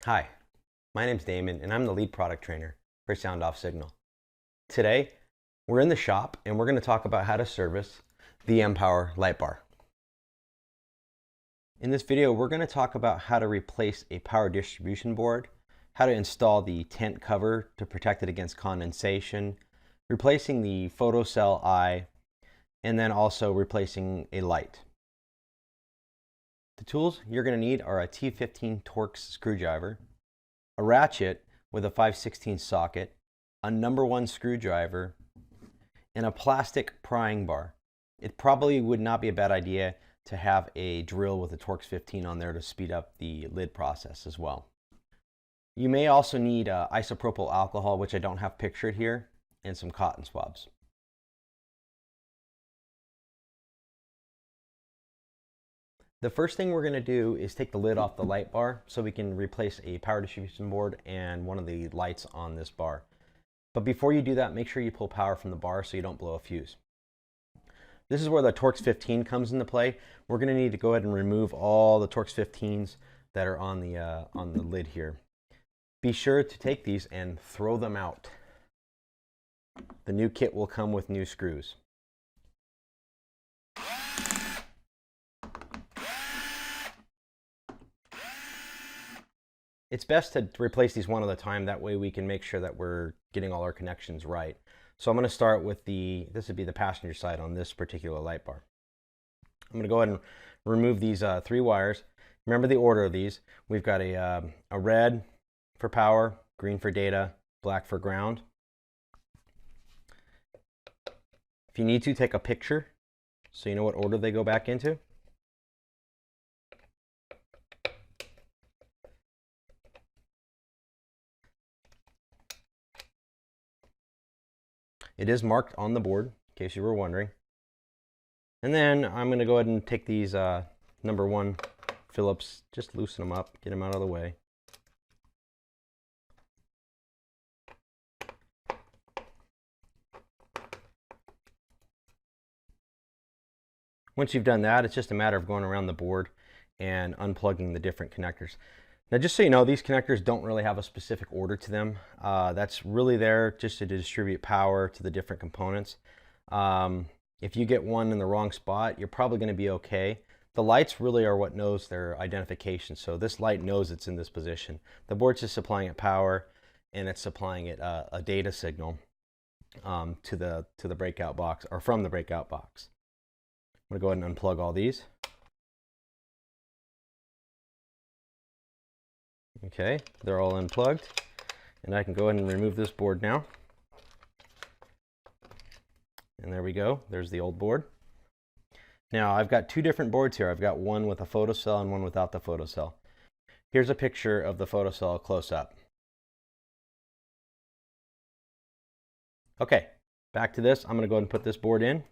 Hi, my name's Damon and I'm the lead product trainer for Sound Off Signal. Today, we're in the shop and we're going to talk about how to service the mpower light bar. In this video, we're going to talk about how to replace a power distribution board, how to install the tent cover to protect it against condensation, replacing the photocell eye, and then also replacing a light. The tools you're going to need are a T15 Torx screwdriver, a ratchet with a 5/16 socket, a #1 screwdriver, and a plastic prying bar. It probably would not be a bad idea to have a drill with a Torx 15 on there to speed up the lid process as well. You may also need isopropyl alcohol, which I don't have pictured here, and some cotton swabs. The first thing we're going to do is take the lid off the light bar so we can replace a power distribution board and one of the lights on this bar. But before you do that, make sure you pull power from the bar so you don't blow a fuse. This is where the Torx 15 comes into play. We're going to need to go ahead and remove all the Torx 15s that are on the lid here. Be sure to take these and throw them out. The new kit will come with new screws. It's best to replace these one at a time, that way we can make sure that we're getting all our connections right. So I'm going to start with this would be the passenger side on this particular light bar. I'm going to go ahead and remove these 3 wires. Remember the order of these. We've got a red for power, green for data, black for ground. If you need to, take a picture so you know what order they go back into. It is marked on the board, in case you were wondering. And then I'm going to go ahead and take these #1 Phillips, just loosen them up, get them out of the way. Once you've done that, it's just a matter of going around the board and unplugging the different connectors. Now, just so you know, these connectors don't really have a specific order to them. That's really there just to distribute power to the different components. If you get one in the wrong spot, you're probably going to be okay. The lights really are what knows their identification. So this light knows it's in this position. The board's just supplying it power, and it's supplying it a data signal to the breakout box, or from the breakout box. I'm going to go ahead and unplug all these. Okay, they're all unplugged, and I can go ahead and remove this board now. And there we go, there's the old board. Now I've got 2 different boards here. I've got one with a photocell and one without the photocell. Here's a picture of the photocell close up. Okay, back to this. I'm going to go ahead and put this board in.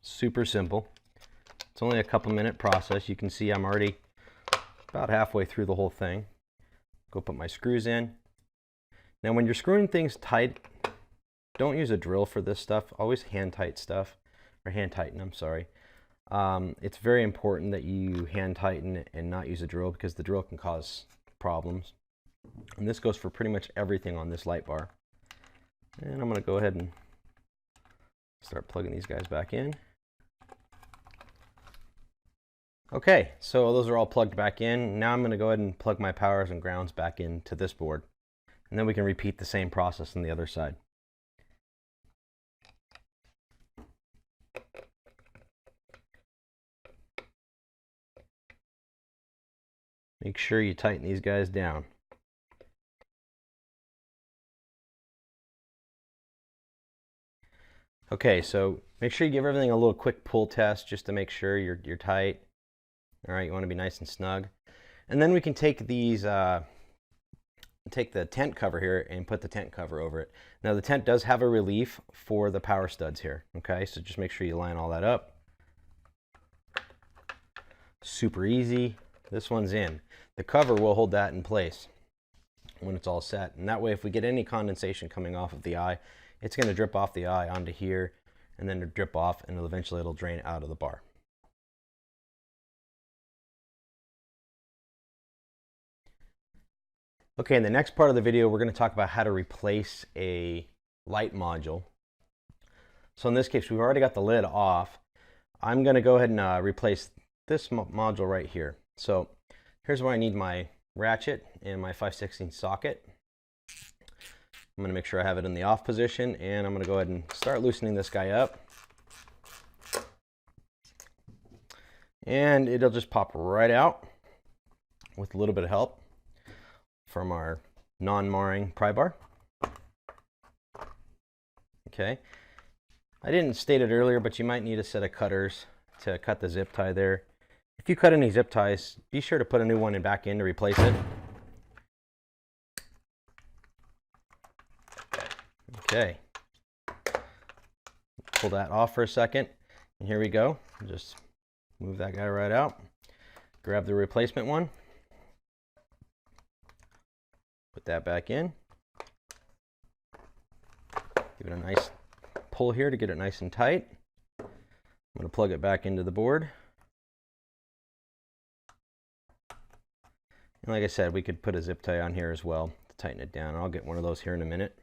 Super simple. It's only a couple-minute process. You can see I'm already about halfway through the whole thing. Go put my screws in. Now when you're screwing things tight, don't use a drill for this stuff. Always hand tighten, I'm sorry. It's very important that you hand tighten and not use a drill, because the drill can cause problems. And this goes for pretty much everything on this light bar. And I'm going to go ahead and start plugging these guys back in. Okay, so those are all plugged back in. Now I'm going to go ahead and plug my powers and grounds back into this board. And then we can repeat the same process on the other side. Make sure you tighten these guys down. Okay, so make sure you give everything a little quick pull test just to make sure you're tight. All right, you want to be nice and snug. And then we can take these, take the tent cover here and put the tent cover over it. Now the tent does have a relief for the power studs here, okay? So just make sure you line all that up. Super easy. This one's in. The cover will hold that in place when it's all set. And that way, if we get any condensation coming off of the eye, it's going to drip off the eye onto here, and then drip off, and eventually it'll drain out of the bar. Okay, in the next part of the video, we're going to talk about how to replace a light module. So in this case, we've already got the lid off. I'm going to go ahead and replace this module right here. So here's where I need my ratchet and my 5/16 socket. I'm going to make sure I have it in the off position, and I'm going to go ahead and start loosening this guy up. And it'll just pop right out with a little bit of help from our non-marring pry bar. Okay, I didn't state it earlier, but you might need a set of cutters to cut the zip tie there. If you cut any zip ties, be sure to put a new one back in to replace it. Okay, pull that off for a second, and here we go. Just move that guy right out. Grab the replacement one. Put that back in. Give it a nice pull here to get it nice and tight. I'm going to plug it back into the board. And like I said, we could put a zip tie on here as well to tighten it down. I'll get one of those here in a minute.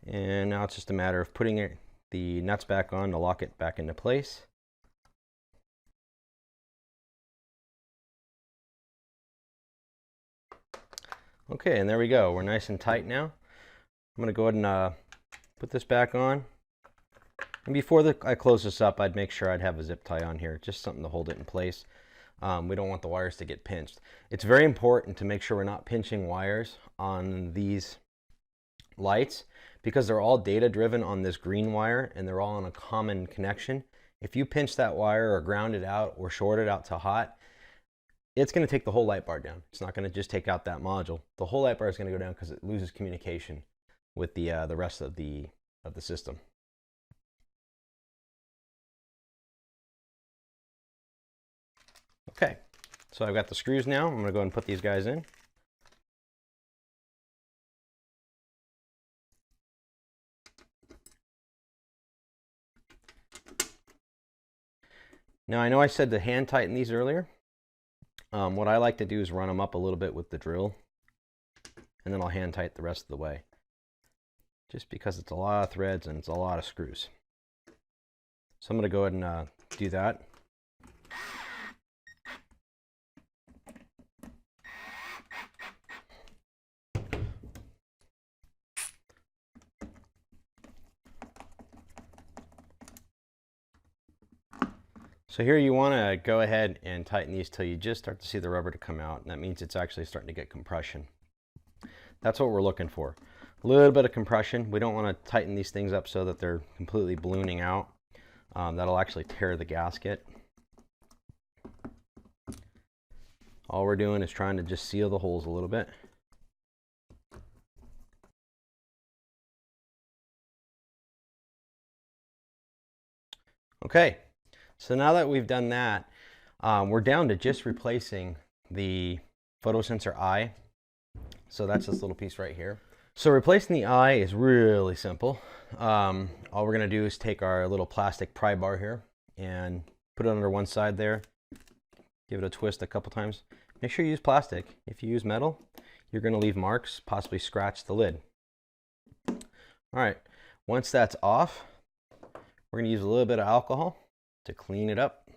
And now it's just a matter of putting the nuts back on to lock it back into place. Okay, and there we go. We're nice and tight now. I'm going to go ahead and put this back on. And before I close this up, I'd make sure I'd have a zip tie on here, just something to hold it in place. We don't want the wires to get pinched. It's very important to make sure we're not pinching wires on these lights because they're all data driven on this green wire and they're all on a common connection. If you pinch that wire or ground it out or short it out to hot, it's going to take the whole light bar down. It's not going to just take out that module. The whole light bar is going to go down because it loses communication with the rest of the system. Okay, so I've got the screws now. I'm going to go ahead and put these guys in. Now I know I said to hand tighten these earlier. What I like to do is run them up a little bit with the drill, and then I'll hand tighten the rest of the way. Just because it's a lot of threads and it's a lot of screws. So I'm going to go ahead and do that. So here you want to go ahead and tighten these till you just start to see the rubber to come out, and that means it's actually starting to get compression. That's what we're looking for. A little bit of compression. We don't want to tighten these things up so that they're completely ballooning out. That'll actually tear the gasket. All we're doing is trying to just seal the holes a little bit. Okay. So now that we've done that, we're down to just replacing the photosensor eye. So that's this little piece right here. So replacing the eye is really simple. All we're going to do is take our little plastic pry bar here and put it under one side there. Give it a twist a couple times. Make sure you use plastic. If you use metal, you're going to leave marks, possibly scratch the lid. All right, once that's off, we're going to use a little bit of alcohol to clean it up.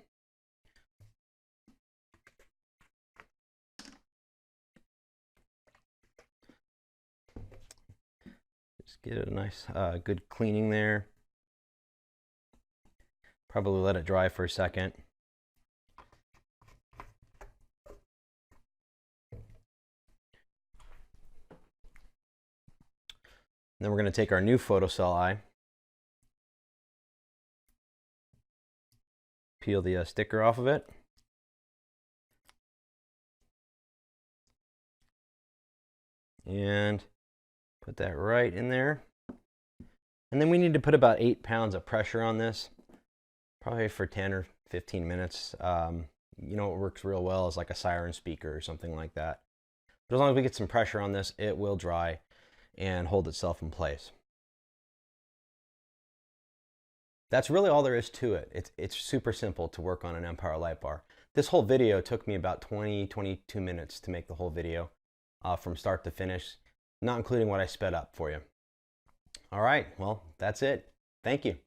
Just get it a nice good cleaning there. Probably let it dry for a second. Then we're going to take our new photocell eye, peel the sticker off of it. And put that right in there. And then we need to put about 8 pounds of pressure on this, probably for 10 or 15 minutes. You know, what works real well is like a siren speaker or something like that. But as long as we get some pressure on this, it will dry and hold itself in place. That's really all there is to it. It's super simple to work on an mpower light bar. This whole video took me about 22 minutes to make the whole video. from start to finish, not including what I sped up for you. All right, well, that's it. Thank you.